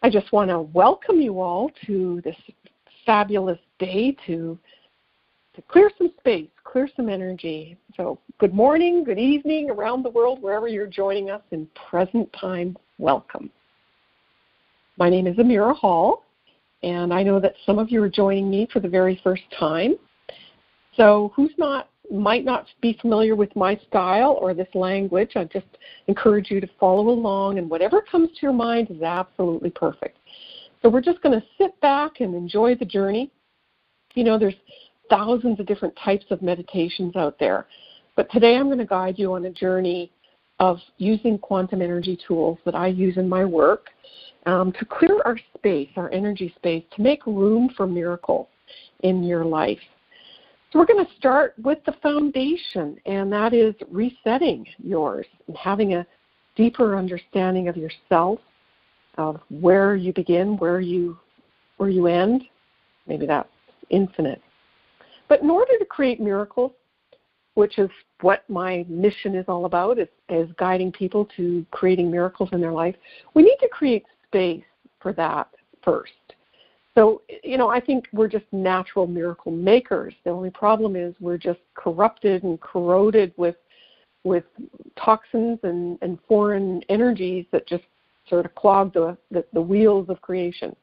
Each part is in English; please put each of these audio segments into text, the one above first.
I just want to welcome you all to this fabulous day to clear some space, clear some energy. So good morning, good evening around the world, wherever you're joining us in present time, welcome. My name is Amira Hall, and I know that some of you are joining me for the very first time. So might not be familiar with my style or this language, I just encourage you to follow along, and whatever comes to your mind is absolutely perfect. So we're just going to sit back and enjoy the journey. You know, there's thousands of different types of meditations out there, but today I'm going to guide you on a journey of using quantum energy tools that I use in my work to clear our space, our energy space, to make room for miracle in your life. So we're going to start with the foundation, and that is resetting yours and having a deeper understanding of yourself, of where you begin, where you end. Maybe that's infinite. But in order to create miracles, which is what my mission is all about, is guiding people to creating miracles in their life, we need to create space for that first. So, you know, I think we're just natural miracle makers. The only problem is we're just corrupted and corroded with toxins and foreign energies that just sort of clog the wheels of creation.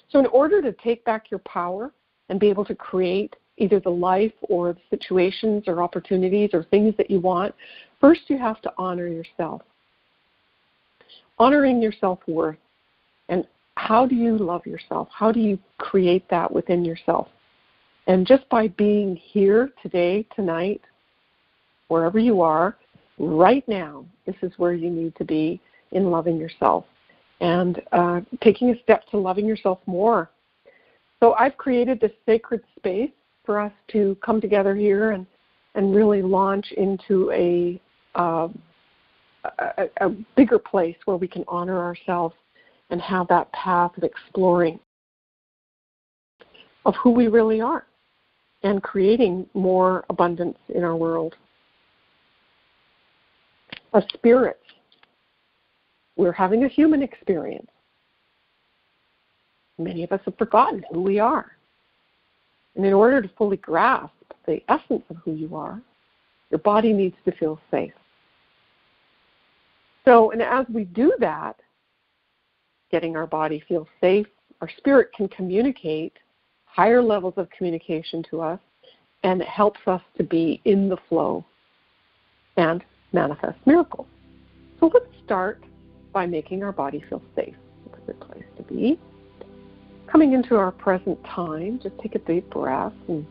So in order to take back your power and be able to create either the life or the situations or opportunities or things that you want, first you have to honor yourself. Honoring your self-worth. And how do you love yourself? How do you create that within yourself? And just by being here today, tonight, wherever you are, right now, this is where you need to be in loving yourself and taking a step to loving yourself more. So I've created this sacred space for us to come together here and really launch into a bigger place where we can honor ourselves and have that path of exploring of who we really are and creating more abundance in our world. As spirits, we're having a human experience. Many of us have forgotten who we are. And in order to fully grasp the essence of who you are, your body needs to feel safe. So, and as we do that, getting our body feel safe, our spirit can communicate higher levels of communication to us, and it helps us to be in the flow and manifest miracles. So let's start by making our body feel safe. It's a good place to be. Coming into our present time, just take a deep breath and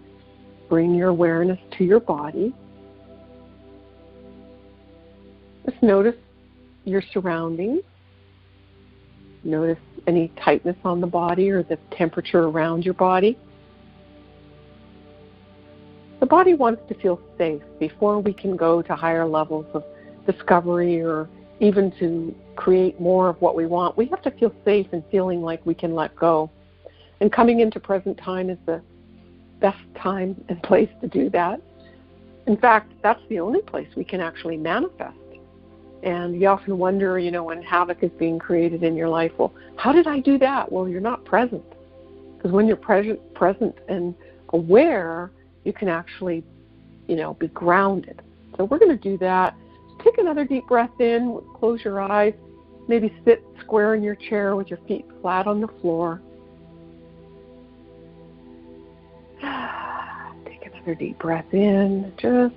bring your awareness to your body. Just notice your surroundings. Notice any tightness on the body or the temperature around your body. The body wants to feel safe before we can go to higher levels of discovery or even to create more of what we want. We have to feel safe and feeling like we can let go. And coming into present time is the best time and place to do that. In fact, that's the only place we can actually manifest. And you often wonder, you know, when havoc is being created in your life, well, how did I do that? Well, you're not present. Because when you're present and aware, you can actually, you know, be grounded. So we're going to do that. Take another deep breath in, close your eyes, maybe sit square in your chair with your feet flat on the floor. Take another deep breath in, just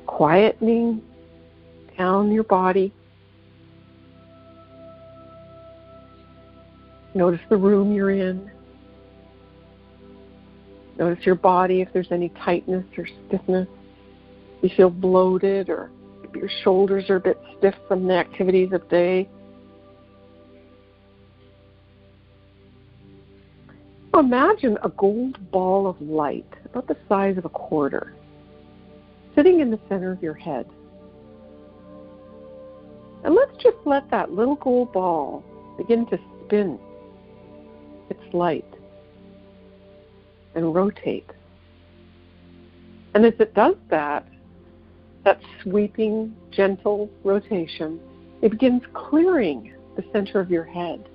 quietening down your body. Notice the room you're in. Notice your body, if there's any tightness or stiffness. You feel bloated or maybe your shoulders are a bit stiff from the activities of the day. Imagine a gold ball of light, about the size of a quarter, sitting in the center of your head. And let's just let that little gold ball begin to spin its light and rotate. And as it does that sweeping, gentle rotation, it begins clearing the center of your head.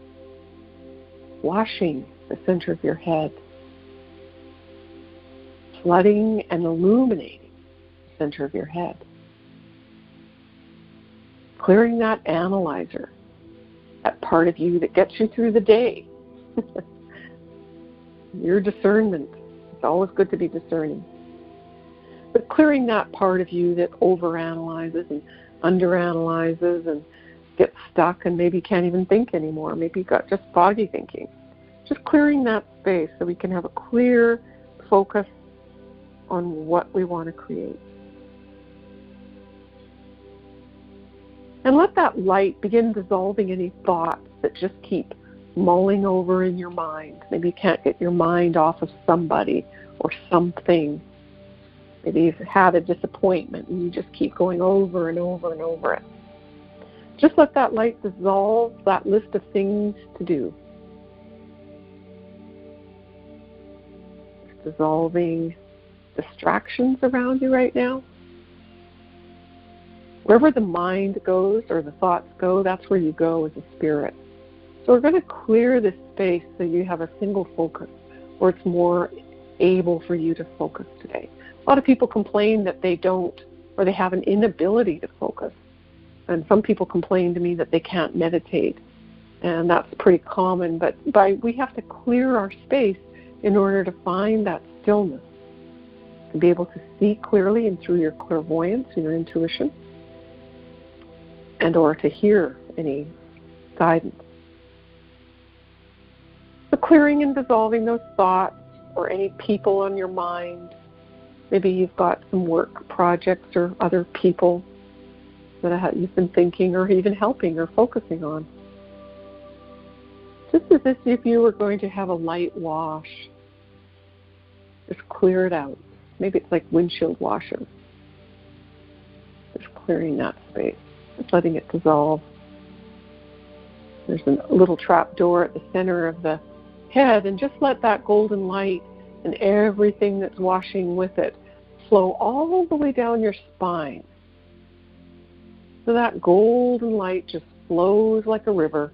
washing the center of your head, flooding and illuminating the center of your head, clearing that analyzer, that part of you that gets you through the day. Your discernment. It's always good to be discerning. But clearing that part of you that overanalyzes and underanalyzes and gets stuck and maybe can't even think anymore. Maybe you've got just foggy thinking. Just clearing that space so we can have a clear focus on what we want to create. And let that light begin dissolving any thoughts that just keep mulling over in your mind. Maybe you can't get your mind off of somebody or something. Maybe you've had a disappointment and you just keep going over and over and over it. Just let that light dissolve that list of things to do. It's dissolving distractions around you right now. Wherever the mind goes or the thoughts go, that's where you go as a spirit. So we're going to clear this space so you have a single focus, or it's more able for you to focus today. A lot of people complain that they don't, or they have an inability to focus. And some people complain to me that they can't meditate. And that's pretty common. But we have to clear our space in order to find that stillness, to be able to see clearly and through your clairvoyance and your intuition, and or to hear any guidance. So clearing and dissolving those thoughts or any people on your mind. Maybe you've got some work projects or other people that you've been thinking or even helping or focusing on. Just as if you were going to have a light wash. Just clear it out. Maybe it's like windshield washer. Just clearing that space. Just letting it dissolve. There's a little trap door at the center of the head, and just let that golden light and everything that's washing with it flow all the way down your spine. So that golden light just flows like a river,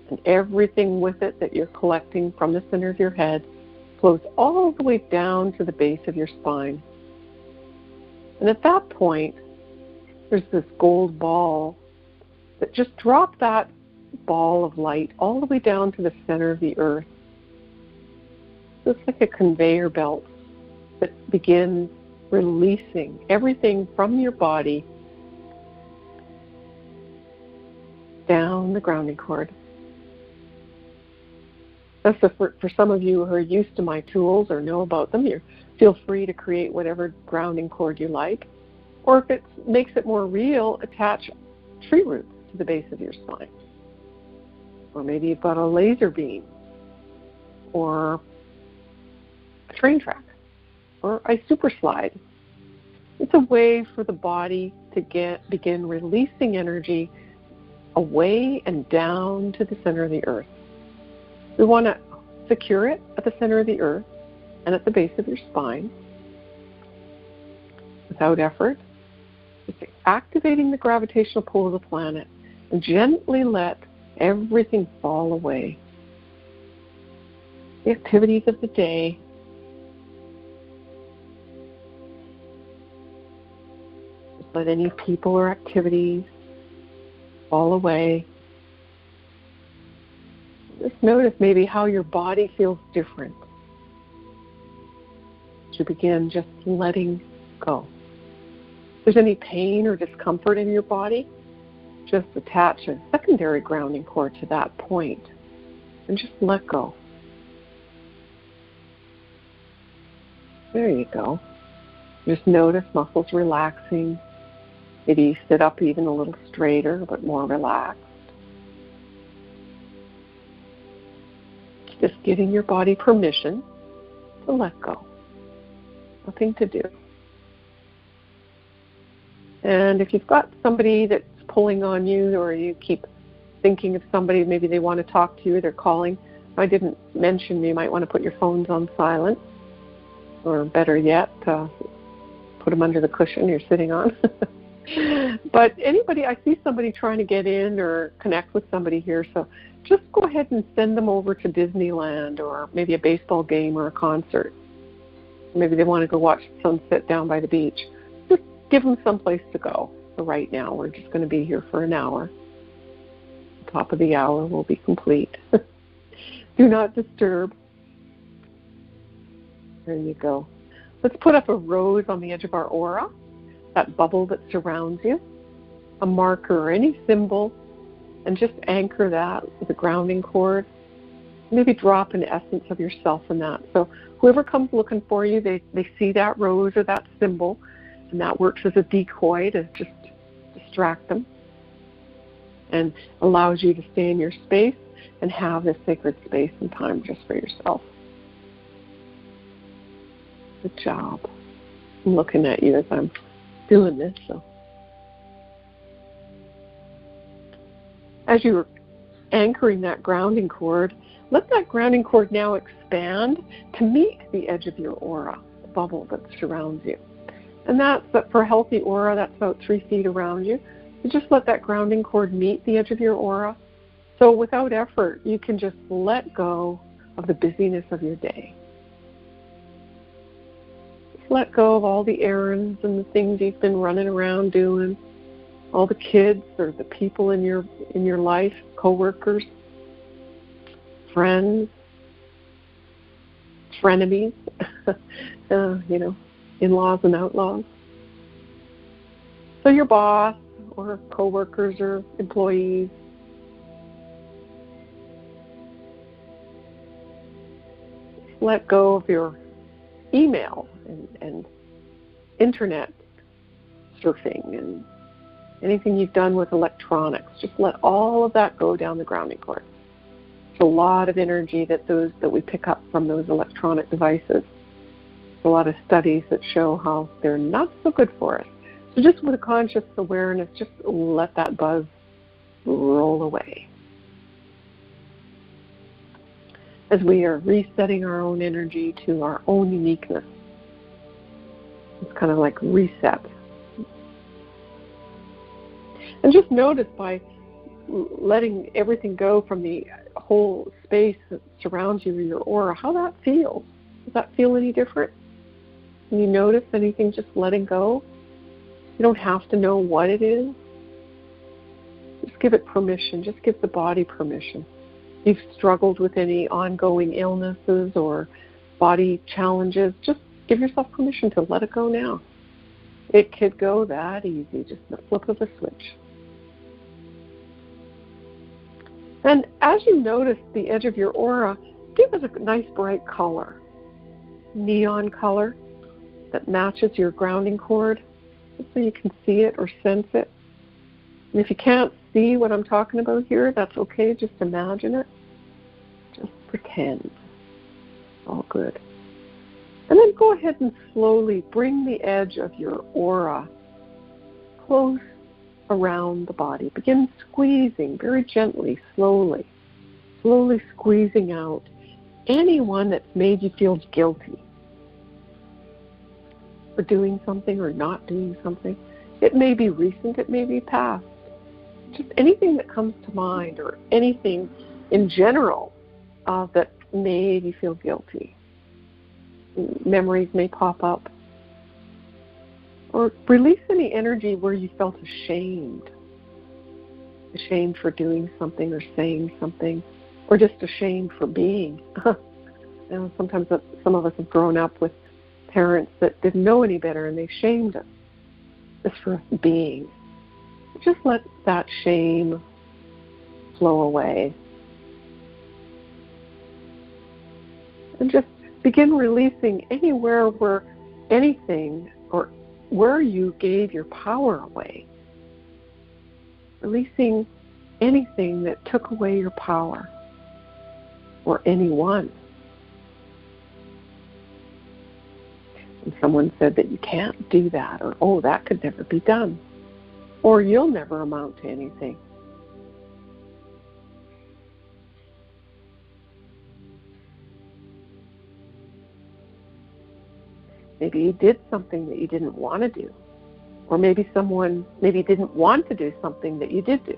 and everything with it that you're collecting from the center of your head flows all the way down to the base of your spine. And at that point, there's this gold ball that just drop that ball of light all the way down to the center of the earth. So it's like a conveyor belt that begins releasing everything from your body down the grounding cord. That's for some of you who are used to my tools or know about them, you feel free to create whatever grounding cord you like. Or if it makes it more real, attach tree roots to the base of your spine. Or maybe you've got a laser beam, or a train track, or a super slide. It's a way for the body to begin releasing energy away and down to the center of the earth. We want to secure it at the center of the earth and at the base of your spine without effort. Just activating the gravitational pull of the planet and gently let everything fall away. The activities of the day, just let any people or activities fall away. Just notice maybe how your body feels different. To begin just letting go. If there's any pain or discomfort in your body, just attach a secondary grounding cord to that point and just let go. There you go. Just notice muscles relaxing. Maybe you sit up even a little straighter but more relaxed. Just giving your body permission to let go. Nothing to do. And if you've got somebody that's pulling on you, or you keep thinking of somebody, maybe they want to talk to you, they're calling. I didn't mention you might want to put your phones on silent, or better yet, put them under the cushion you're sitting on. But anybody, I see somebody trying to get in or connect with somebody here, so just go ahead and send them over to Disneyland or maybe a baseball game or a concert. Maybe they want to go watch the sunset down by the beach. Just give them someplace to go. So right now, we're just going to be here for an hour. The top of the hour will be complete. Do not disturb. There you go. Let's put up a rose on the edge of our aura, that bubble that surrounds you, a marker or any symbol, and just anchor that with a grounding cord. Maybe drop an essence of yourself in that. So whoever comes looking for you, they see that rose or that symbol, and that works as a decoy to just distract them and allows you to stay in your space and have this sacred space and time just for yourself. Good job. I'm looking at you as I'm doing this. So, as you're anchoring that grounding cord, let that grounding cord now expand to meet the edge of your aura, the bubble that surrounds you. And for a healthy aura, that's about 3 feet around you. You just let that grounding cord meet the edge of your aura. So without effort, you can just let go of the busyness of your day. Just let go of all the errands and the things you've been running around doing, all the kids or the people in your life, coworkers, friends, frenemies, in-laws and outlaws. So your boss or coworkers or employees. Let go of your email and internet surfing and anything you've done with electronics. Just let all of that go down the grounding cord. It's a lot of energy that we pick up from those electronic devices. There's a lot of studies that show how they're not so good for us. So just with a conscious awareness, just let that buzz roll away. As we are resetting our own energy to our own uniqueness. It's kind of like reset. And just notice by letting everything go from the whole space that surrounds you or your aura, how that feels. Does that feel any different? Can you notice anything just letting go? You don't have to know what it is. Just give it permission. Just give the body permission. If you've struggled with any ongoing illnesses or body challenges, just give yourself permission to let it go now. It could go that easy, just the flip of a switch. And as you notice the edge of your aura, give it a nice bright color, neon color that matches your grounding cord, just so you can see it or sense it. And if you can't see what I'm talking about here, that's okay, just imagine it. Just pretend. All good. And then go ahead and slowly bring the edge of your aura close around the body. Begin squeezing very gently, slowly squeezing out anyone that's made you feel guilty for doing something or not doing something. It may be recent, it may be past. Just anything that comes to mind or anything in general that made you feel guilty. Memories may pop up. Or release any energy where you felt ashamed. Ashamed for doing something or saying something. Or just ashamed for being. Sometimes some of us have grown up with parents that didn't know any better and they shamed us just for being. Just let that shame flow away. And just begin releasing anywhere where anything or where you gave your power away. Releasing anything that took away your power or anyone. And someone said that you can't do that, or, oh, that could never be done, or you'll never amount to anything. Maybe you did something that you didn't want to do. Or maybe someone didn't want to do something that you did do.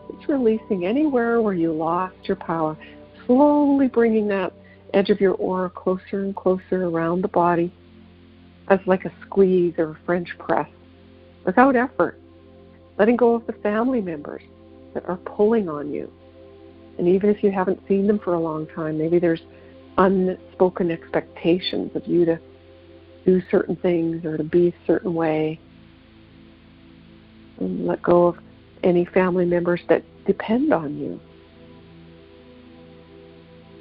It's releasing anywhere where you lost your power, slowly bringing that edge of your aura closer and closer around the body as like a squeeze or a French press, without effort. Letting go of the family members that are pulling on you. And even if you haven't seen them for a long time, maybe there's unspoken expectations of you to do certain things or to be a certain way. And let go of any family members that depend on you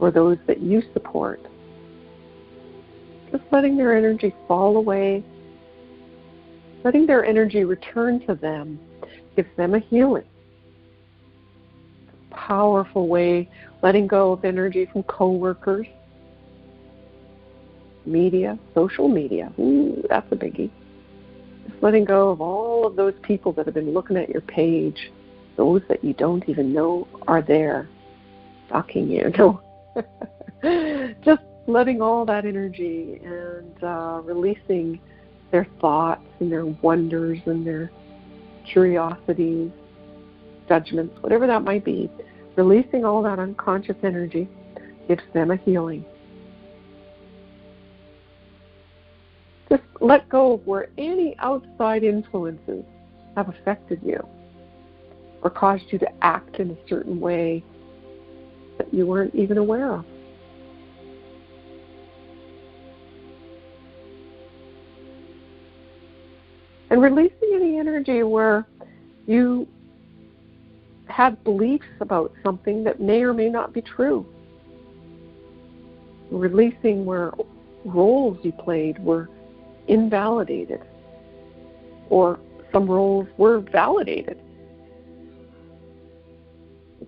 or those that you support. Just letting their energy fall away, letting their energy return to them gives them a healing. Powerful way, letting go of energy from coworkers, media, social media. Ooh, that's a biggie. Just letting go of all of those people that have been looking at your page, those that you don't even know are there, stalking you. No. Just letting all that energy and releasing their thoughts and their wonders and their curiosities, judgments, whatever that might be. Releasing all that unconscious energy gives them a healing. Just let go of where any outside influences have affected you or caused you to act in a certain way that you weren't even aware of. And releasing any energy where you had beliefs about something that may or may not be true. Releasing where roles you played were invalidated or some roles were validated.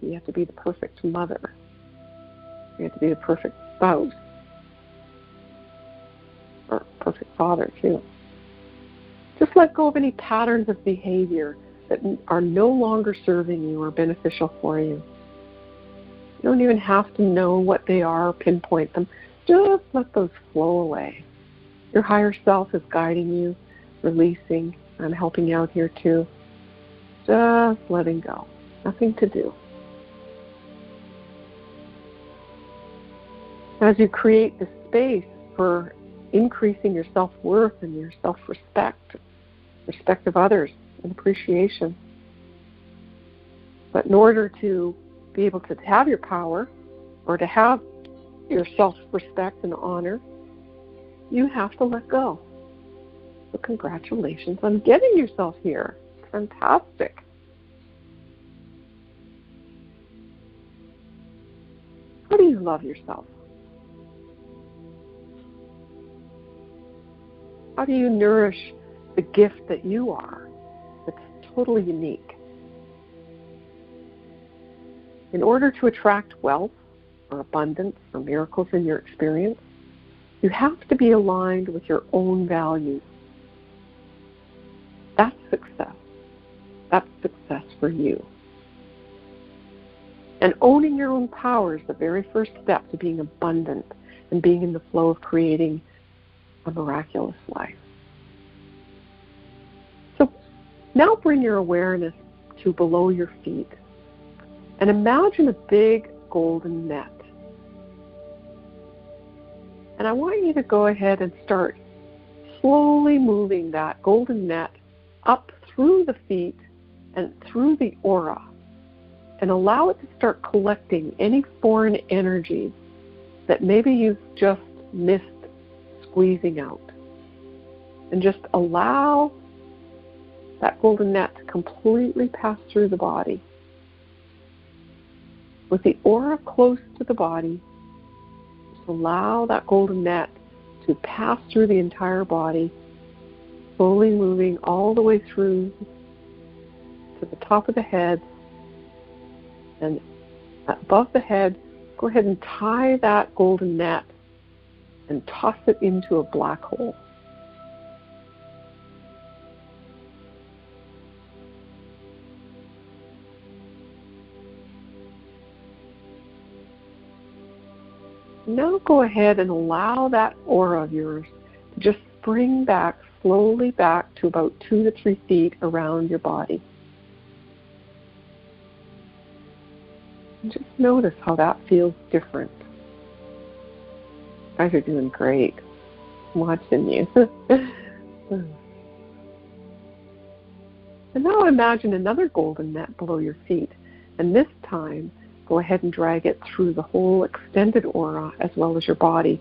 You have to be the perfect mother. You have to be the perfect spouse or perfect father too. Just let go of any patterns of behavior that are no longer serving you or beneficial for you. You don't even have to know what they are or pinpoint them. Just let those flow away. Your higher self is guiding you, releasing. I'm helping you out here too. Just letting go. Nothing to do. As you create the space for increasing your self-worth and your self-respect, respect of others, and appreciation. But in order to be able to have your power or to have your self-respect and honor, you have to let go. So congratulations on getting yourself here. Fantastic. How do you love yourself? How do you nourish the gift that you are that's totally unique? In order to attract wealth or abundance or miracles in your experience, you have to be aligned with your own values. That's success. That's success for you. And owning your own power is the very first step to being abundant and being in the flow of creating a miraculous life. So now bring your awareness to below your feet and imagine a big golden net. And I want you to go ahead and start slowly moving that golden net up through the feet and through the aura, and allow it to start collecting any foreign energies that maybe you've just missed squeezing out. And just allow that golden net to completely pass through the body. With the aura close to the body, just allow that golden net to pass through the entire body, slowly moving all the way through to the top of the head. And above the head, go ahead and tie that golden net and toss it into a black hole. Now go ahead and allow that aura of yours to just spring back slowly back to about 2 to 3 feet around your body. And just notice how that feels different. You guys are doing great. I'm watching you. And now imagine another golden net below your feet. And this time, go ahead and drag it through the whole extended aura as well as your body,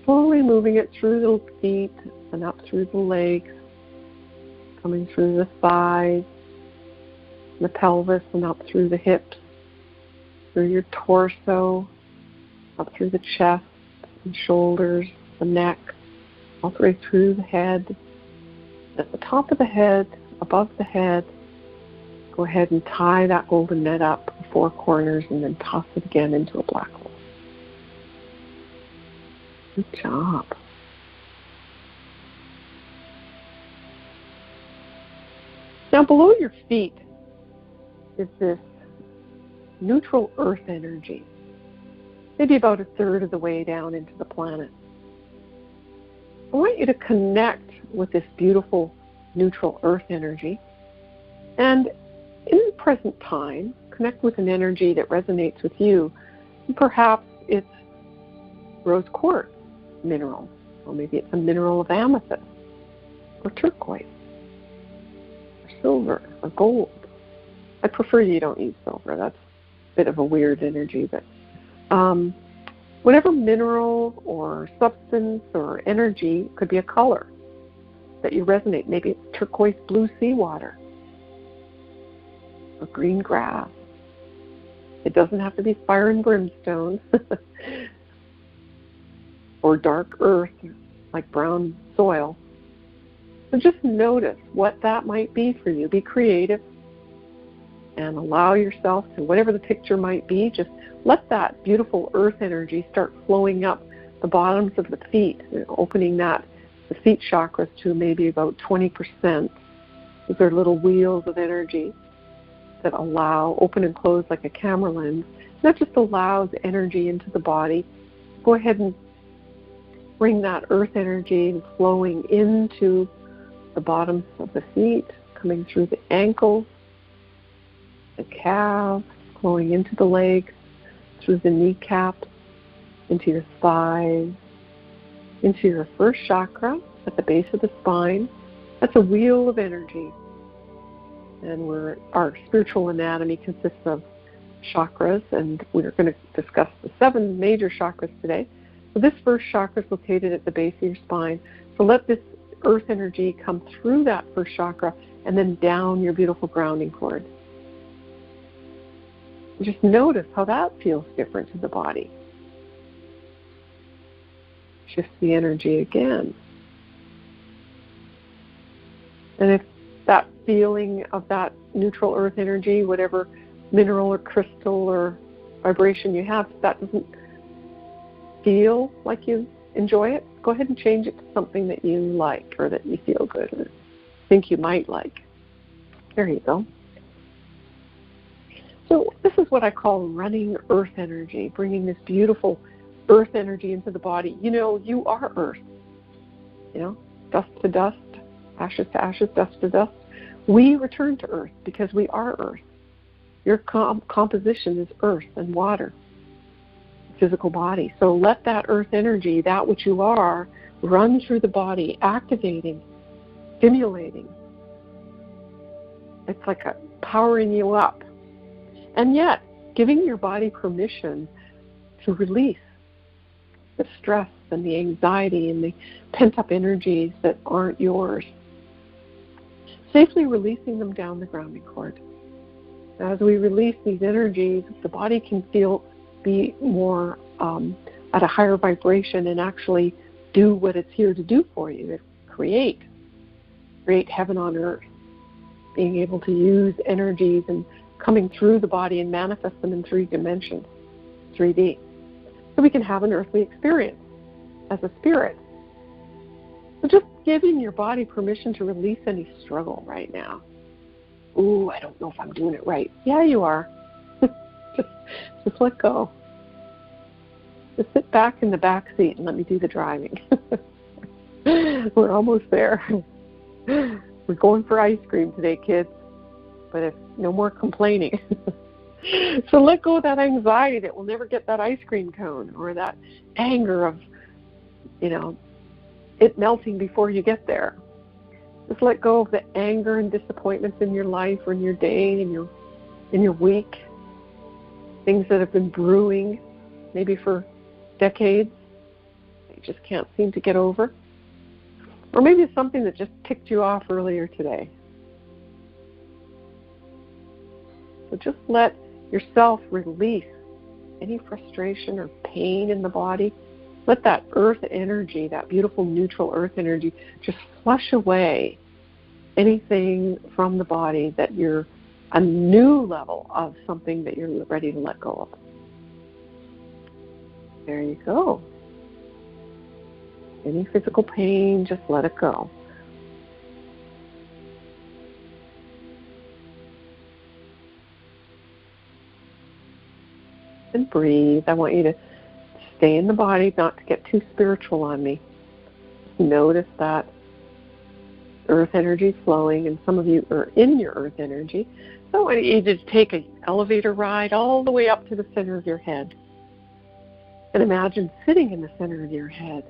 slowly moving it through the feet and up through the legs, coming through the thighs, the pelvis, and up through the hips, through your torso, up through the chest and shoulders, the neck, all the way through the head. At the top of the head, above the head, go ahead and tie that golden net up 4 corners and then toss it again into a black hole. Good job. Now below your feet is this neutral earth energy, maybe about 1/3 of the way down into the planet. I want you to connect with this beautiful neutral earth energy, and in the present time, connect with an energy that resonates with you. And perhaps it's rose quartz mineral, or maybe it's a mineral of amethyst, or turquoise, or silver, or gold. I prefer you don't use silver. That's a bit of a weird energy, but whatever mineral or substance or energy, could be a color that you resonate. Maybe it's turquoise blue seawater or green grass. It doesn't have to be fire and brimstone or dark earth like brown soil. So just notice what that might be for you. Be creative and allow yourself to, whatever the picture might be, just let that beautiful earth energy start flowing up the bottoms of the feet, opening the feet chakras to maybe about 20%. Those are little wheels of energy that allow, open and close like a camera lens. That just allows energy into the body. Go ahead and bring that earth energy flowing into the bottoms of the feet, coming through the ankles, the calves, flowing into the legs, through the kneecaps, into your thighs, into your first chakra at the base of the spine. That's a wheel of energy. And our spiritual anatomy consists of chakras, and we're going to discuss the 7 major chakras today. So this first chakra is located at the base of your spine. So let this earth energy come through that first chakra and then down your beautiful grounding cord. Just notice how that feels different to the body. Shift the energy again. And if that feeling of that neutral earth energy, whatever mineral or crystal or vibration you have, if that doesn't feel like you enjoy it, go ahead and change it to something that you like or that you feel good or think you might like. There you go. So this is what I call running earth energy, bringing this beautiful earth energy into the body. You know, you are earth. You know, dust to dust, ashes to ashes, dust to dust. We return to earth because we are earth. Your composition is earth and water, physical body. So let that earth energy, that which you are, run through the body, activating, stimulating. It's like powering you up. And yet, giving your body permission to release the stress and the anxiety and the pent-up energies that aren't yours. Safely releasing them down the grounding cord. As we release these energies, the body can be more at a higher vibration and actually do what it's here to do for you, to create heaven on earth. Being able to use energies and coming through the body and manifest them in 3 dimensions, 3D. So we can have an earthly experience as a spirit. So just giving your body permission to release any struggle right now. Ooh, I don't know if I'm doing it right. Yeah, you are. just let go. Just sit back in the back seat and let me do the driving. We're almost there. We're going for ice cream today, kids, but it's no more complaining. So let go of that anxiety that we'll never get that ice cream cone, or that anger of, it melting before you get there. Just let go of the anger and disappointments in your life or in your day, in your week, things that have been brewing maybe for decades that you just can't seem to get over. Or maybe it's something that just ticked you off earlier today. So just let yourself release any frustration or pain in the body. Let that earth energy, that beautiful neutral earth energy, just flush away anything from the body that you're a new level of something that you're ready to let go of. There you go. Any physical pain, just let it go. And breathe. I want you to stay in the body, not to get too spiritual on me. Just notice that earth energy flowing, and some of you are in your earth energy. So I want you to take an elevator ride all the way up to the center of your head. And imagine sitting in the center of your head.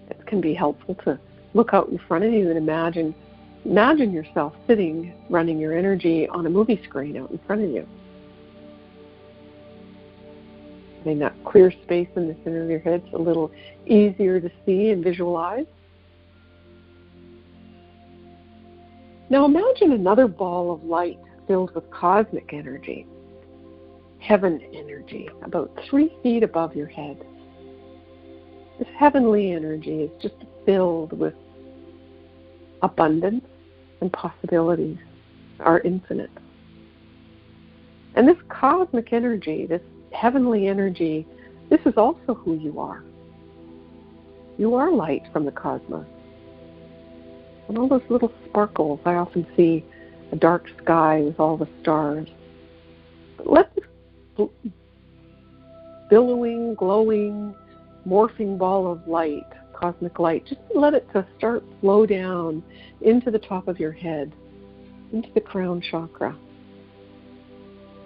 It can be helpful to look out in front of you and imagine yourself sitting, running your energy on a movie screen out in front of you. Having that clear space in the center of your head, it's a little easier to see and visualize. Now imagine another ball of light filled with cosmic energy, heaven energy, about 3 feet above your head. This heavenly energy is just filled with abundance and possibilities, are infinite. And this cosmic energy, this heavenly energy, this is also who you are. You are light from the cosmos. And all those little sparkles, I often see a dark sky with all the stars. But let this billowing, glowing, morphing ball of light, cosmic light, just let it to start flow down into the top of your head, into the crown chakra.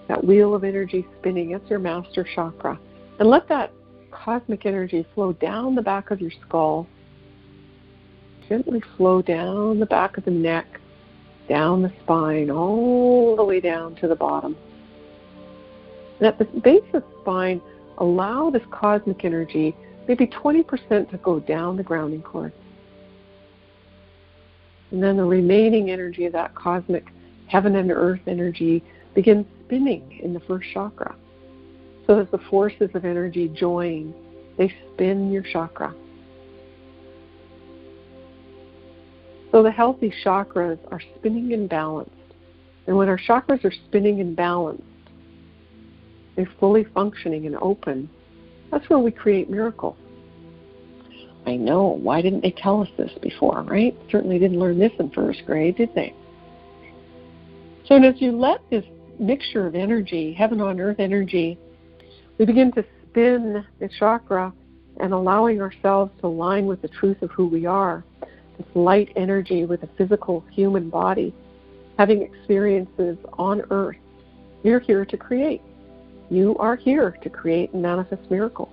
That wheel of energy spinning, that's your master chakra. And let that cosmic energy flow down the back of your skull, gently flow down the back of the neck, down the spine, all the way down to the bottom. And at the base of the spine, allow this cosmic energy, maybe 20% to go down the grounding cord. And then the remaining energy of that cosmic heaven and earth energy begins spinning in the first chakra. So as the forces of energy join, they spin your chakra. So the healthy chakras are spinning and balanced. And when our chakras are spinning and balanced, they're fully functioning and open, that's where we create miracles. I know, why didn't they tell us this before, right? Certainly didn't learn this in first grade, did they? So as you let this mixture of energy, heaven on earth energy, we begin to spin the chakra and allowing ourselves to align with the truth of who we are, this light energy with a physical human body, having experiences on earth. You're here to create. You are here to create and manifest miracles.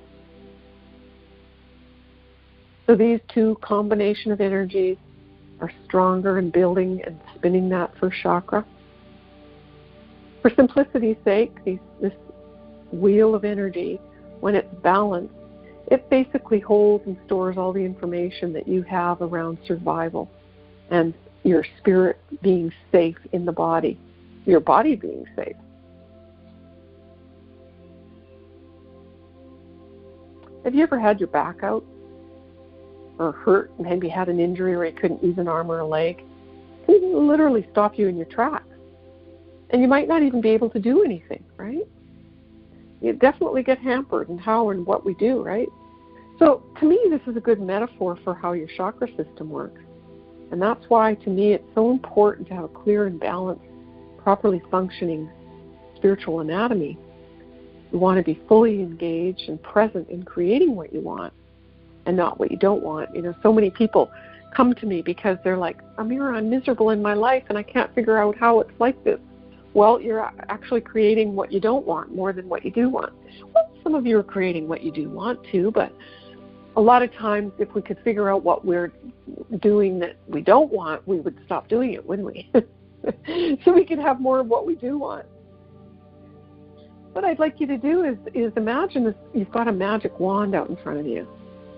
So these two combination of energies are stronger and building and spinning that first chakra. For simplicity's sake, this wheel of energy, when it's balanced, it basically holds and stores all the information that you have around survival and your spirit being safe in the body, your body being safe. Have you ever had your back out or hurt, maybe had an injury where you couldn't use an arm or a leg? It can literally stop you in your tracks. And you might not even be able to do anything, right? You definitely get hampered in how and what we do, right? So to me, this is a good metaphor for how your chakra system works. And that's why, to me, it's so important to have a clear and balanced, properly functioning spiritual anatomy. You want to be fully engaged and present in creating what you want and not what you don't want. You know, so many people come to me because they're like, Amira, I'm miserable in my life and I can't figure out how it's like this. Well, you're actually creating what you don't want more than what you do want. Well, some of you are creating what you do want too, but a lot of times if we could figure out what we're doing that we don't want, we would stop doing it, wouldn't we? So we could have more of what we do want. What I'd like you to do is imagine this, you've got a magic wand out in front of you,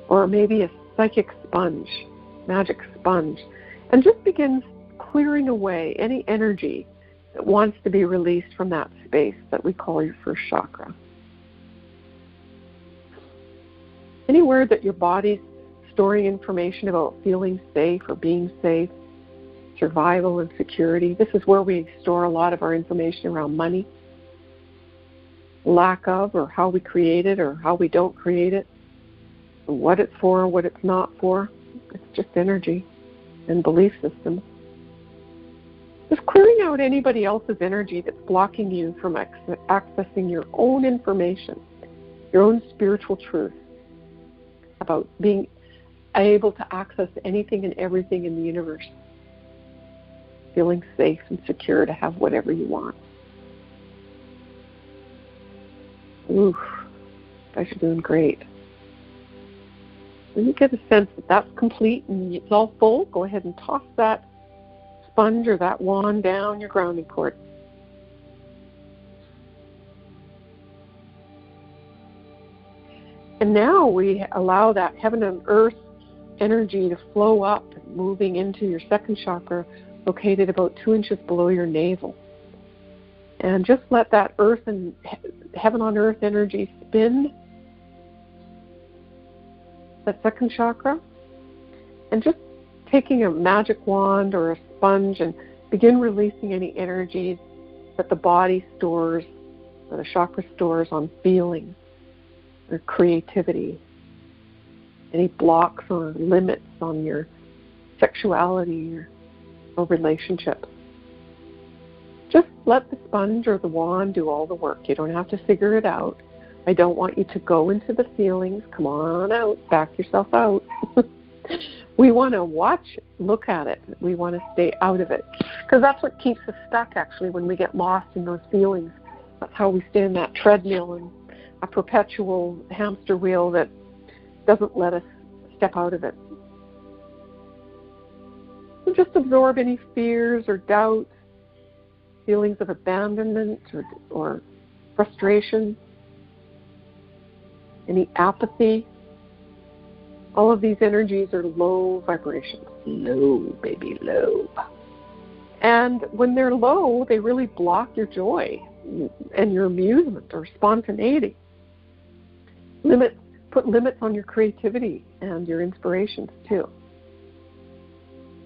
or maybe a psychic sponge, magic sponge, and just begin clearing away any energy that wants to be released from that space that we call your first chakra. Anywhere that your body's storing information about feeling safe or being safe, survival and security, this is where we store a lot of our information around money, lack of, or how we create it or how we don't create it, what it's for, what it's not for. It's just energy and belief systems. Just clearing out anybody else's energy that's blocking you from accessing your own information, your own spiritual truth about being able to access anything and everything in the universe, feeling safe and secure to have whatever you want. Ooh, guys are doing great. When you get a sense that that's complete and it's all full, go ahead and toss that sponge or that wand down your grounding cord. And now we allow that heaven and earth energy to flow up, moving into your second chakra, located about 2 inches below your navel. And just let that earth and heaven on earth energy spin that second chakra, and just taking a magic wand or a sponge and begin releasing any energies that the body stores, or the chakra stores on feeling or creativity, any blocks or limits on your sexuality or relationships. Just let the sponge or the wand do all the work. You don't have to figure it out. I don't want you to go into the feelings. Come on out. Back yourself out. We want to watch it, look at it. We want to stay out of it. Because that's what keeps us stuck, actually, when we get lost in those feelings. That's how we stay in that treadmill and a perpetual hamster wheel that doesn't let us step out of it. So just absorb any fears or doubts, feelings of abandonment or frustration, any apathy. All of these energies are low vibrations. Low, baby, low. And when they're low, they really block your joy and your amusement or spontaneity. Put limits on your creativity and your inspirations too.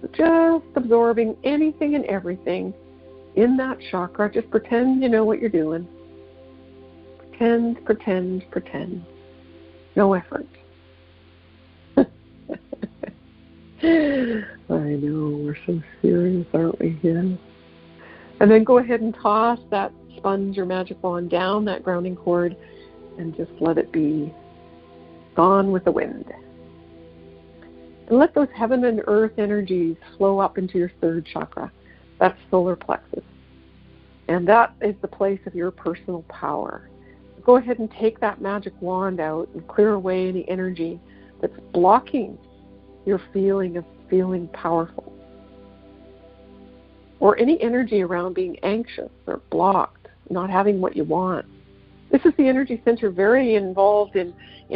So just absorbing anything and everything in that chakra. Just pretend you know what you're doing. Pretend. No effort. I know, we're so serious, aren't we? Yeah. And then go ahead and toss that sponge or magic wand down that grounding cord and just let it be gone with the wind. And let those heaven and earth energies flow up into your third chakra. That's solar plexus. And that is the place of your personal power. Go ahead and take that magic wand out and clear away any energy that's blocking your feeling of feeling powerful, or any energy around being anxious or blocked, not having what you want. This is the energy center very involved in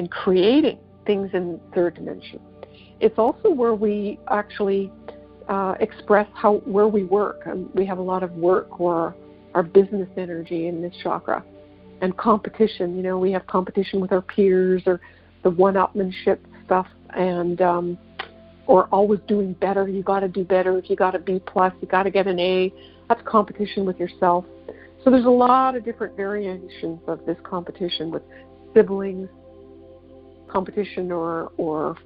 creating things in third dimension. It's also where we actually express where we work. We have a lot of work or our business energy in this chakra. And competition, we have competition with our peers or the one-upmanship stuff, and or always doing better. You got to do better. If you got a B+, you got to get an A. That's competition with yourself. So there's a lot of different variations of this competition with siblings, competition or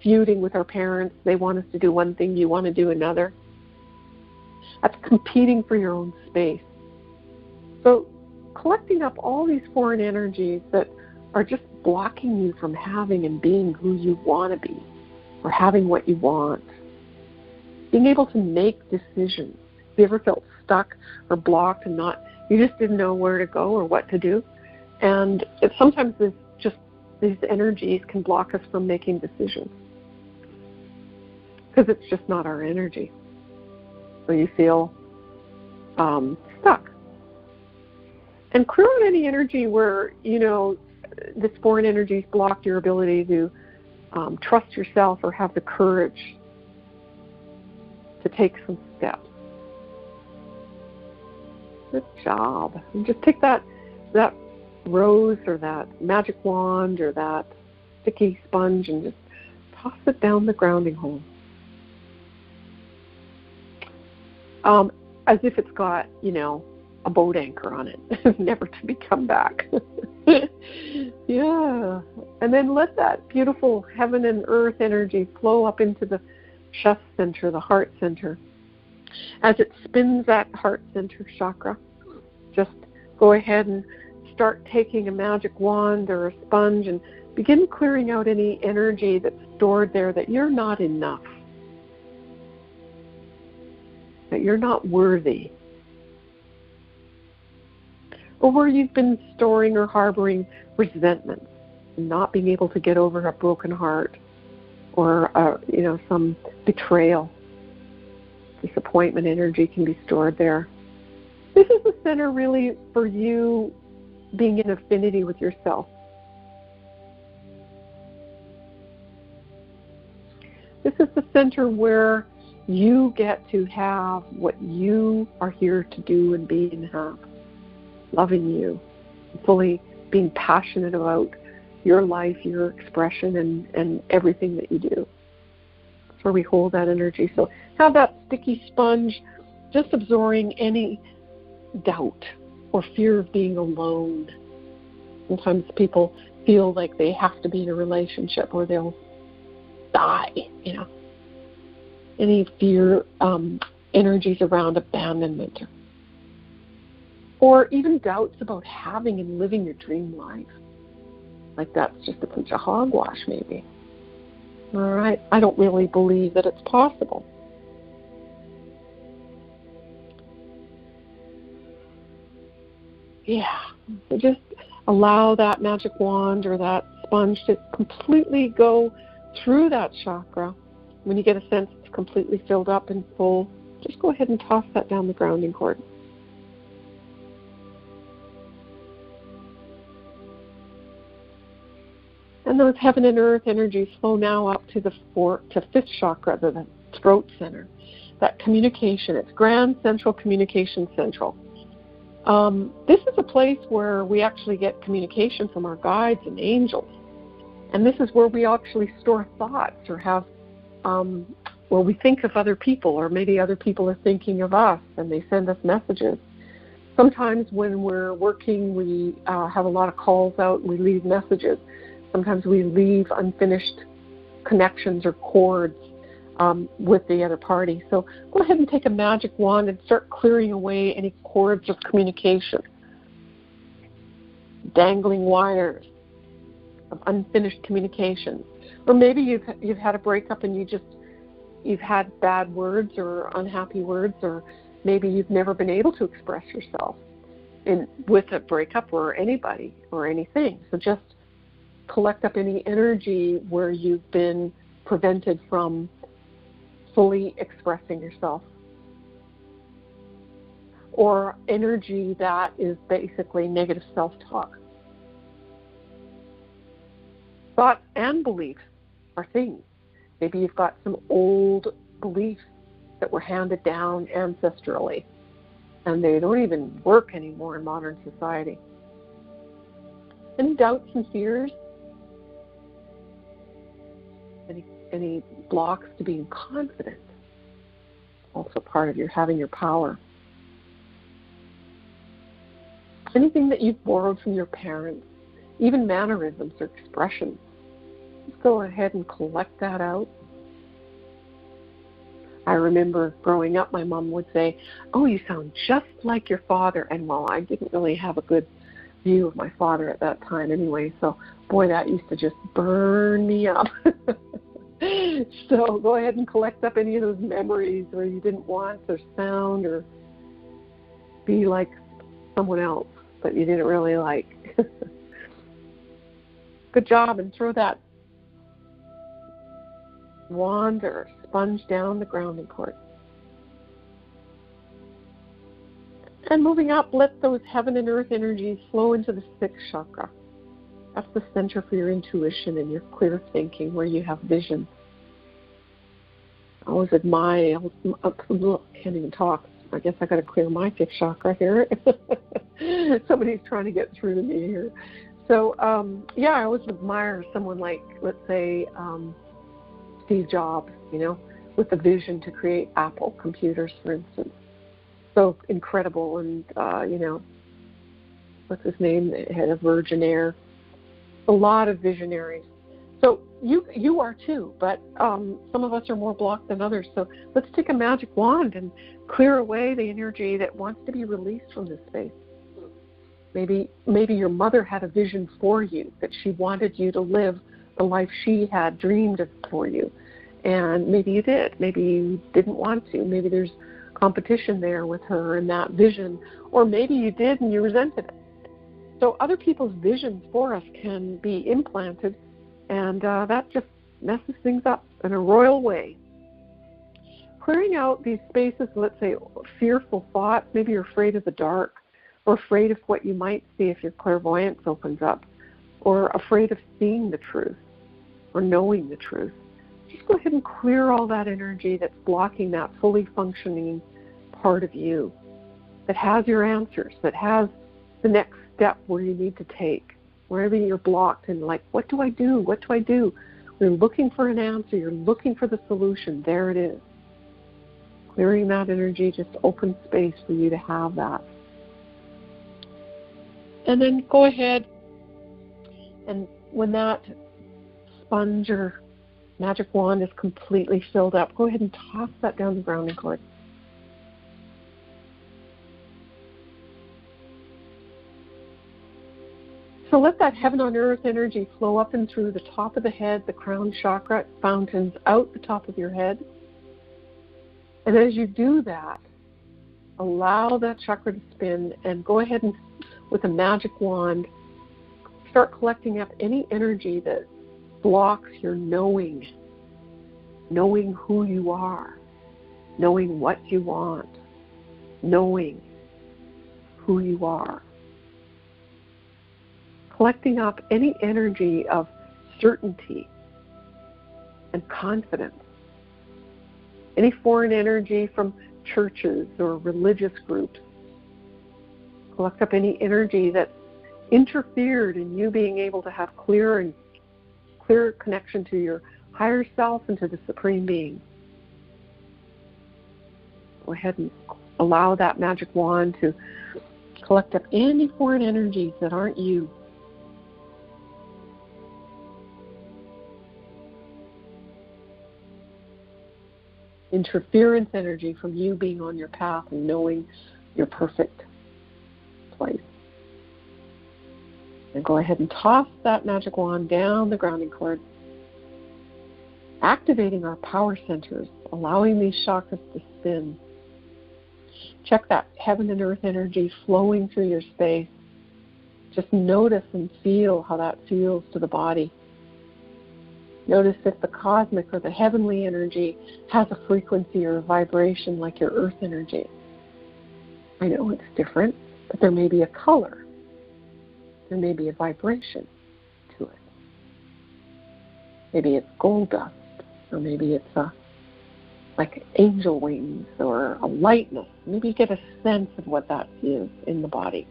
feuding with our parents. They want us to do one thing, you want to do another. That's competing for your own space. So collecting up all these foreign energies that are just blocking you from having and being who you want to be. or having what you want. Being able to make decisions. Have you ever felt stuck or blocked and you just didn't know where to go or what to do? And sometimes these energies can block us from making decisions because it's just not our energy. So you feel stuck. And clear out any energy where, this foreign energy's blocked your ability to trust yourself or have the courage to take some steps. Good job. And just take that rose or that magic wand or that sticky sponge and just toss it down the grounding hole. As if it's got, a boat anchor on it, never to be come back. Yeah. And then let that beautiful heaven and earth energy flow up into the chest center, the heart center. As it spins that heart center chakra, just go ahead and start taking a magic wand or a sponge and begin clearing out any energy that's stored there that you're not enough, that you're not worthy, or where you've been storing or harboring resentment, not being able to get over a broken heart, or some betrayal. Disappointment energy can be stored there. This is the center really for you being in affinity with yourself. This is the center where you get to have what you are here to do and be and have. Loving you, fully being passionate about your life, your expression, and everything that you do. That's where we hold that energy. So have that sticky sponge just absorbing any doubt or fear of being alone. Sometimes people feel like they have to be in a relationship or they'll die, Any fear energies around abandonment. Or even doubts about having and living your dream life. Like that's just a bunch of hogwash, maybe. All right, I don't really believe that it's possible. Yeah, so just allow that magic wand or that sponge to completely go through that chakra. When you get a sense it's completely filled up and full, just go ahead and toss that down the grounding cord. And those heaven and earth energies flow now up to the fifth chakra, the throat center. That communication, it's Grand Central Communication Central. This is a place where we actually get communication from our guides and angels. And this is where we actually store thoughts or have, where we think of other people, or maybe other people are thinking of us and they send us messages. Sometimes when we're working, we have a lot of calls out and we leave messages. Sometimes we leave unfinished connections or cords with the other party. So go ahead and take a magic wand and start clearing away any cords of communication, dangling wires of unfinished communications. Or maybe you've had a breakup and you've had bad words or unhappy words, or maybe you've never been able to express yourself with a breakup or anybody or anything. So just collect up any energy where you've been prevented from fully expressing yourself, or energy that is basically negative self-talk. Thoughts and beliefs are things. Maybe you've got some old beliefs that were handed down ancestrally, and they don't even work anymore in modern society. Any doubts and fears? Any blocks to being confident? Also part of your having your power. Anything that you've borrowed from your parents, even mannerisms or expressions, just go ahead and collect that out. I remember growing up, my mom would say, "Oh, you sound just like your father." And well, I didn't really have a good view of my father at that time anyway, so boy, that used to just burn me up. So go ahead and collect up any of those memories where you didn't want or sound or be like someone else that you didn't really like. Good job, and throw that wand or sponge down the grounding cord. And moving up, let those heaven and earth energies flow into the sixth chakra. That's the center for your intuition and your clear thinking, where you have vision. I always admire, can't even talk. I guess I got to clear my fifth chakra here. Somebody's trying to get through to me here. So, I always admire someone like, let's say, Steve Jobs, with the vision to create Apple computers, for instance. So incredible, and, what's his name, the head of Virgin Air. A lot of visionaries. So you are too, but some of us are more blocked than others. So let's take a magic wand and clear away the energy that wants to be released from this space. Maybe your mother had a vision for you, that she wanted you to live the life she had dreamed of for you. And maybe you did. Maybe you didn't want to. Maybe there's competition there with her and that vision. Or maybe you did and you resented it. So other people's visions for us can be implanted, and that just messes things up in a royal way. Clearing out these spaces, let's say fearful thoughts, maybe you're afraid of the dark, or afraid of what you might see if your clairvoyance opens up, or afraid of seeing the truth, or knowing the truth. Just go ahead and clear all that energy that's blocking that fully functioning part of you that has your answers, that has the next step where you need to take, wherever you're blocked and like, what do I do? What do I do? You're looking for an answer. You're looking for the solution. There it is. Clearing that energy just opens space for you to have that. And then go ahead, and when that sponge or magic wand is completely filled up, go ahead and toss that down the grounding cord. So let that heaven on earth energy flow up and through the top of the head, the crown chakra, fountains out the top of your head. And as you do that, allow that chakra to spin, and go ahead and, with a magic wand, start collecting up any energy that blocks your knowing who you are, knowing what you want, knowing who you are. Collecting up any energy of certainty and confidence. Any foreign energy from churches or religious groups. Collect up any energy that interfered in you being able to have clear connection to your higher self and to the Supreme Being. Go ahead and allow that magic wand to collect up any foreign energies that aren't you. Interference energy from you being on your path and knowing your perfect place. And go ahead and toss that magic wand down the grounding cord, activating our power centers, allowing these chakras to spin. Check that heaven and earth energy flowing through your space. Just notice and feel how that feels to the body. Notice if the cosmic or the heavenly energy has a frequency or a vibration like your earth energy. I know it's different, but there may be a color. There may be a vibration to it. Maybe it's gold dust, or maybe it's like angel wings or a lightness. Maybe you get a sense of what that is in the body.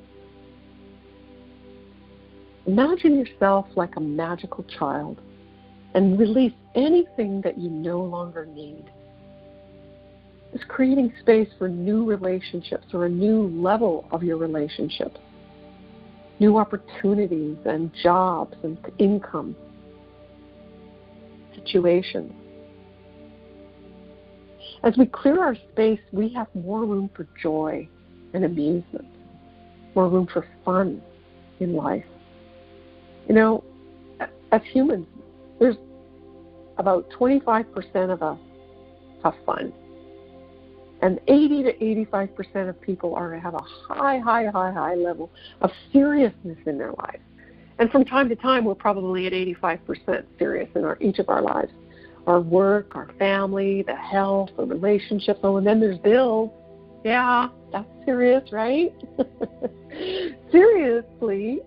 Imagine yourself like a magical child and release anything that you no longer need. It's creating space for new relationships or a new level of your relationships, new opportunities and jobs and income, situations. As we clear our space, we have more room for joy and amusement, more room for fun in life. You know, as humans, there's about 25% of us have fun. And 80 to 85% of people have a high level of seriousness in their lives. And from time to time, we're probably at 85% serious in each of our lives. Our work, our family, the health, the relationships. Oh, and then there's bills. Yeah, that's serious, right? Seriously,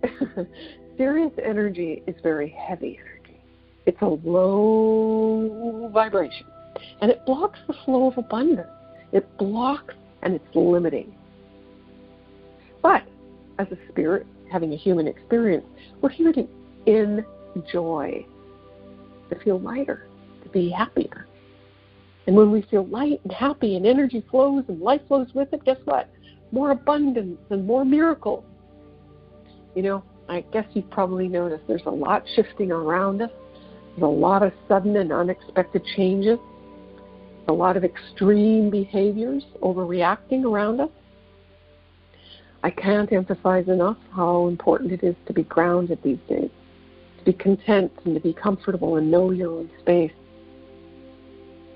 serious energy is very heavy energy. It's a low vibration. And it blocks the flow of abundance. It blocks and it's limiting. But as a spirit, having a human experience, we're here to enjoy, to feel lighter, to be happier. And when we feel light and happy and energy flows and life flows with it, guess what? More abundance and more miracles. You know, I guess you've probably noticed there's a lot shifting around us. There's a lot of sudden and unexpected changes. A lot of extreme behaviors, overreacting around us. I can't emphasize enough how important it is to be grounded these days, to be content and to be comfortable and know your own space.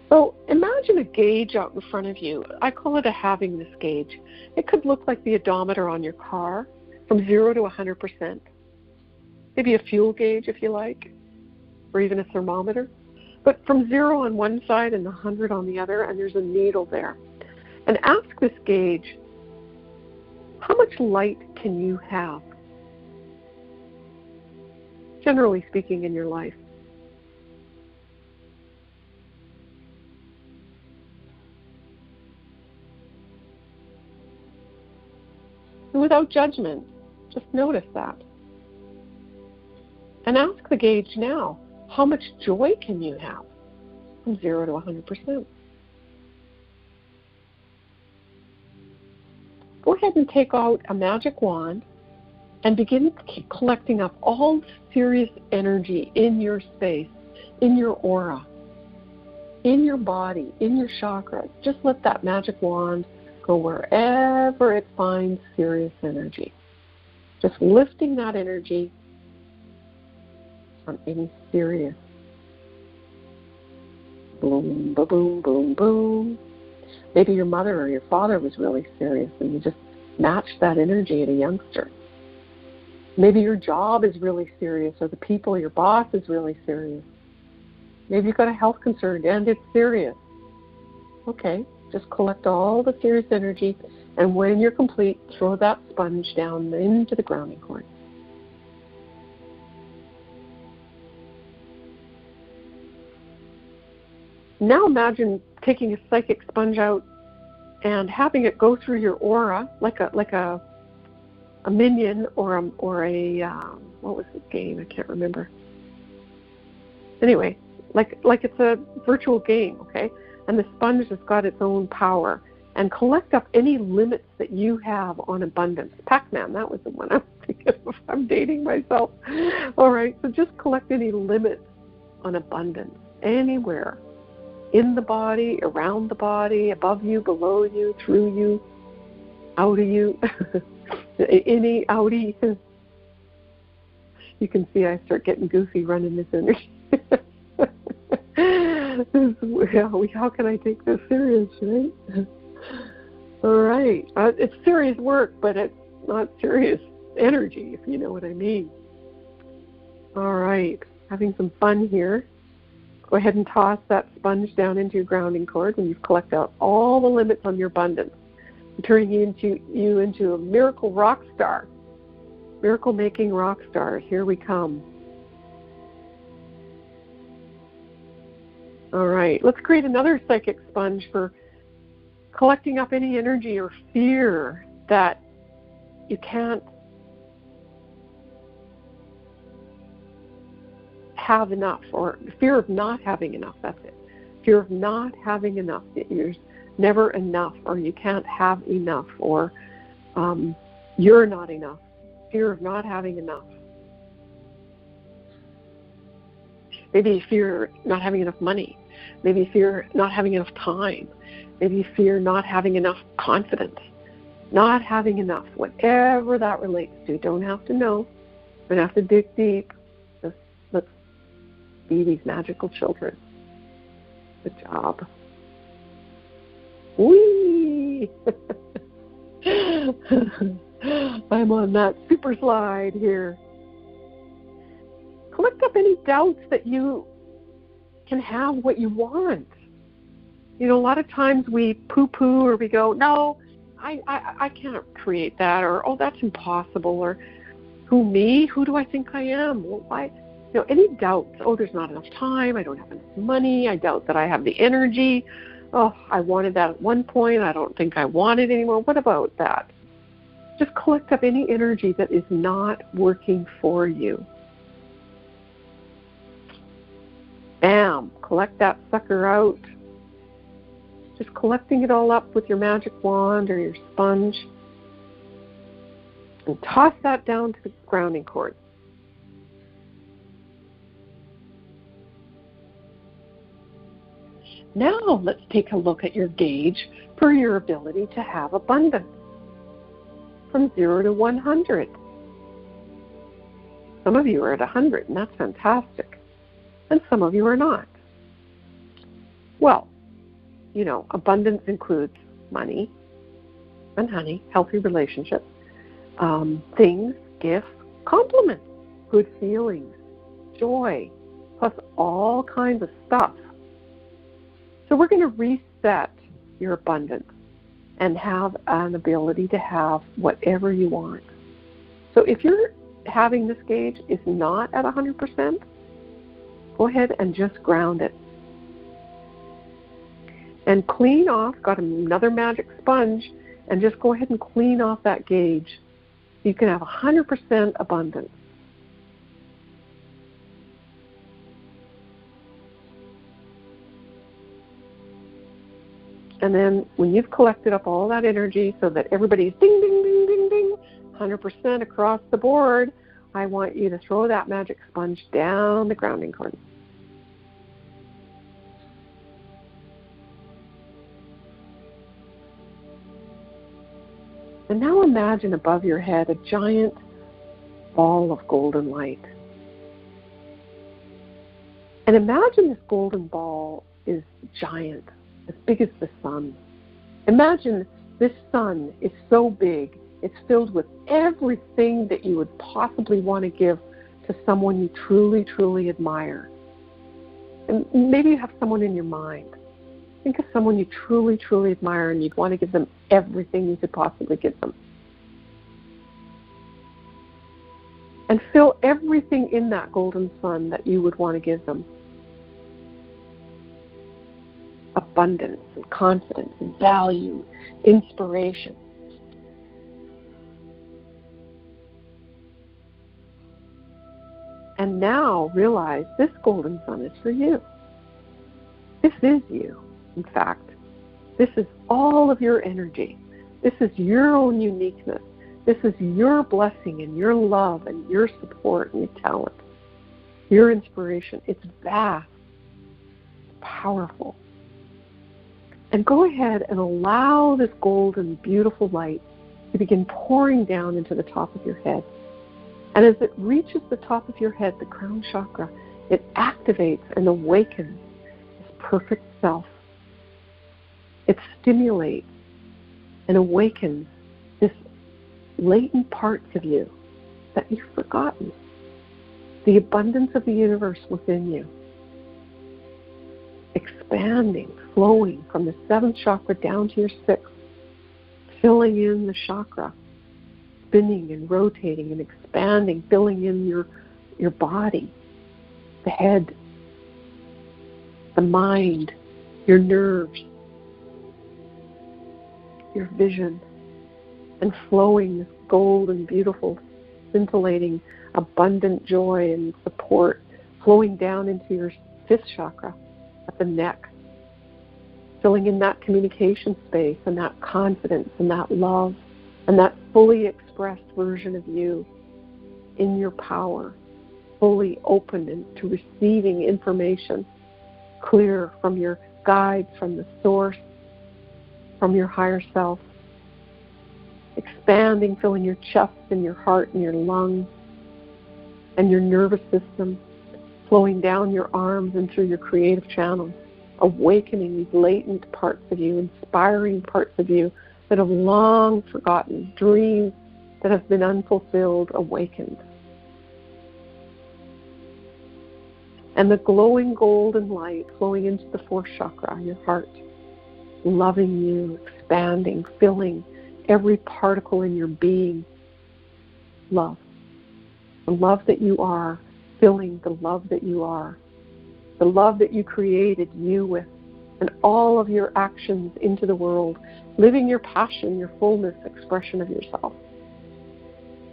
So imagine a gauge out in front of you. I call it a havingness gauge. It could look like the odometer on your car from 0 to 100%. Maybe a fuel gauge if you like, or even a thermometer. But from 0 on one side and 100 on the other, and there's a needle there. And ask this gauge, how much light can you have, generally speaking, in your life? And without judgment, just notice that. And ask the gauge now, how much joy can you have from 0 to 100%? Go ahead and take out a magic wand and begin collecting up all serious energy in your space, in your aura, in your body, in your chakras. Just let that magic wand go wherever it finds serious energy. Just lifting that energy from any serious. Boom, ba boom, boom, boom. Maybe your mother or your father was really serious and you just matched that energy at a youngster. Maybe your job is really serious, or the people, your boss is really serious. Maybe you've got a health concern and it's serious. Okay, just collect all the serious energy, and when you're complete, throw that sponge down into the grounding cord. Now imagine taking a psychic sponge out and having it go through your aura like a minion or a what was the game? I can't remember. Anyway, like it's a virtual game, okay? And the sponge has got its own power, and collect up any limits that you have on abundance. Pac-Man, that was the one I was thinking of. I'm dating myself. All right, so just collect any limits on abundance anywhere. In the body, around the body, above you, below you, through you, out of you, any outie. You can see I start getting goofy running this energy. How can I take this serious, right? All right. It's serious work, but it's not serious energy, if you know what I mean. All right. Having some fun here. Go ahead and toss that sponge down into your grounding cord when you've collected out all the limits on your abundance. I'm turning you into a miracle rock star. Miracle-making rock stars. Here we come. All right. Let's create another psychic sponge for collecting up any energy or fear that you can't have enough, or fear of not having enough. That's it. Fear of not having enough. There's never enough, or you can't have enough, or you're not enough. Fear of not having enough. Maybe you fear not having enough money. Maybe you fear not having enough time. Maybe you fear not having enough confidence. Not having enough. Whatever that relates to. Don't have to know. Don't have to dig deep. Just let's be these magical children. Good job. Whee! I'm on that super slide here. Collect up any doubts that you can have what you want. You know, a lot of times we poo-poo or we go, no, I can't create that, or, oh, that's impossible, or who, me? Who do I think I am? Well, why? You know, any doubts, oh, there's not enough time, I don't have enough money, I doubt that I have the energy, oh, I wanted that at one point, I don't think I want it anymore. What about that? Just collect up any energy that is not working for you. Bam, collect that sucker out. Just collecting it all up with your magic wand or your sponge. And toss that down to the grounding cord. Now let's take a look at your gauge for your ability to have abundance. From 0 to 100. Some of you are at 100, and that's fantastic. And some of you are not. Well, you know, abundance includes money and honey, healthy relationships, things, gifts, compliments, good feelings, joy, plus all kinds of stuff. So we're going to reset your abundance and have an ability to have whatever you want. So if you're having this gauge is not at 100%, go ahead and just ground it. And clean off, got another magic sponge, and just go ahead and clean off that gauge. You can have 100% abundance. And then when you've collected up all that energy so that everybody's ding, ding, ding, ding, ding, 100% across the board, I want you to throw that magic sponge down the grounding cord. And now imagine above your head a giant ball of golden light. And imagine this golden ball is giant, as big as the sun. Imagine this sun is so big, it's filled with everything that you would possibly want to give to someone you truly, truly admire. And maybe you have someone in your mind. Think of someone you truly, truly admire, and you'd want to give them everything you could possibly give them. And fill everything in that golden sun that you would want to give them. Abundance and confidence and value, inspiration. And now realize this golden sun is for you. This is you. In fact, this is all of your energy. This is your own uniqueness. This is your blessing and your love and your support and your talent, your inspiration. It's vast, powerful. And go ahead and allow this golden, beautiful light to begin pouring down into the top of your head. And as it reaches the top of your head, the crown chakra, it activates and awakens this perfect self. It stimulates and awakens this latent parts of you that you've forgotten. The abundance of the universe within you. Expanding, flowing from the 7th chakra down to your 6th. Filling in the chakra. Spinning and rotating and expanding, filling in your body. The head. The mind. Your nerves. Your vision, and flowing this golden, beautiful, scintillating, abundant joy and support, flowing down into your 5th chakra at the neck, filling in that communication space and that confidence and that love and that fully expressed version of you in your power, fully open to receiving information clear from your guides, from the source, from your higher self, expanding, filling your chest and your heart and your lungs and your nervous system, flowing down your arms and through your creative channels, awakening these latent parts of you, inspiring parts of you that have long forgotten, dreams that have been unfulfilled, awakened. And the glowing golden light flowing into the fourth chakra, your heart, loving you, expanding, filling every particle in your being. Love. The love that you are, filling the love that you are. The love that you created you with, and all of your actions into the world, living your passion, your fullness, expression of yourself.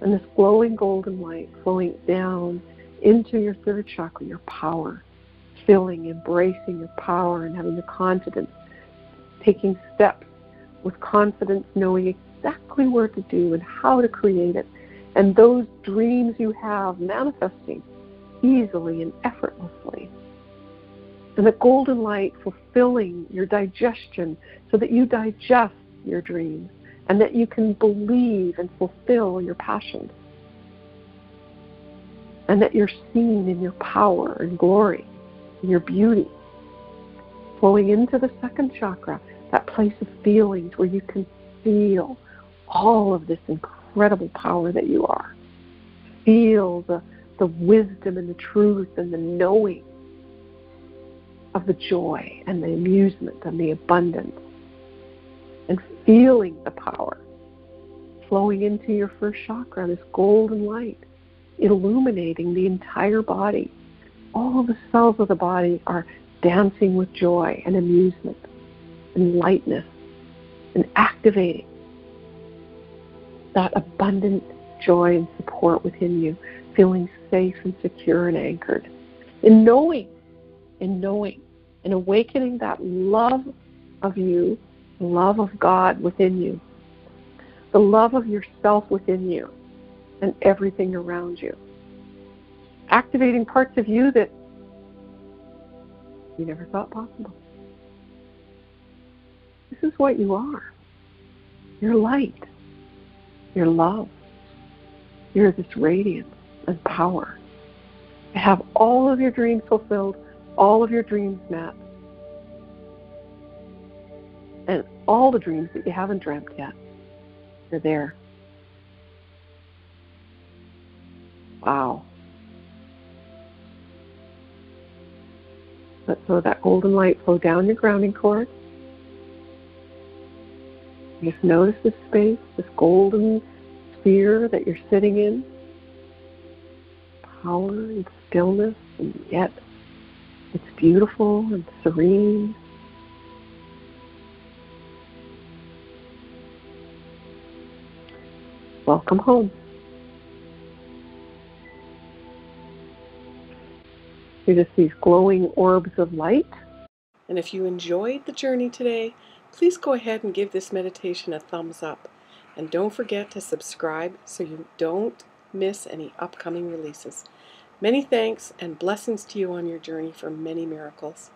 And this glowing golden light flowing down into your third chakra, your power, filling, embracing your power and having the confidence, taking steps with confidence, knowing exactly where to do and how to create it. And those dreams you have manifesting easily and effortlessly. And the golden light fulfilling your digestion so that you digest your dreams and that you can believe and fulfill your passions. And that you're seen in your power and glory, in your beauty. Flowing into the second chakra, that place of feelings where you can feel all of this incredible power that you are. Feel the wisdom and the truth and the knowing of the joy and the amusement and the abundance. And feeling the power flowing into your first chakra, this golden light, illuminating the entire body. All the cells of the body are dancing with joy and amusement and lightness and activating that abundant joy and support within you, feeling safe and secure and anchored. In knowing, and awakening that love of you, the love of God within you, the love of yourself within you, and everything around you. Activating parts of you that you never thought possible. This is what you are. You're light. You're love. You're this radiance and power. To have all of your dreams fulfilled, all of your dreams met, and all the dreams that you haven't dreamt yet, they're there. Wow. So that golden light flow down your grounding cord. Just notice this space, this golden sphere that you're sitting in. Power and stillness, and yet it's beautiful and serene. Welcome home. You're just these glowing orbs of light. And if you enjoyed the journey today, please go ahead and give this meditation a thumbs up. And don't forget to subscribe so you don't miss any upcoming releases. Many thanks and blessings to you on your journey for many miracles.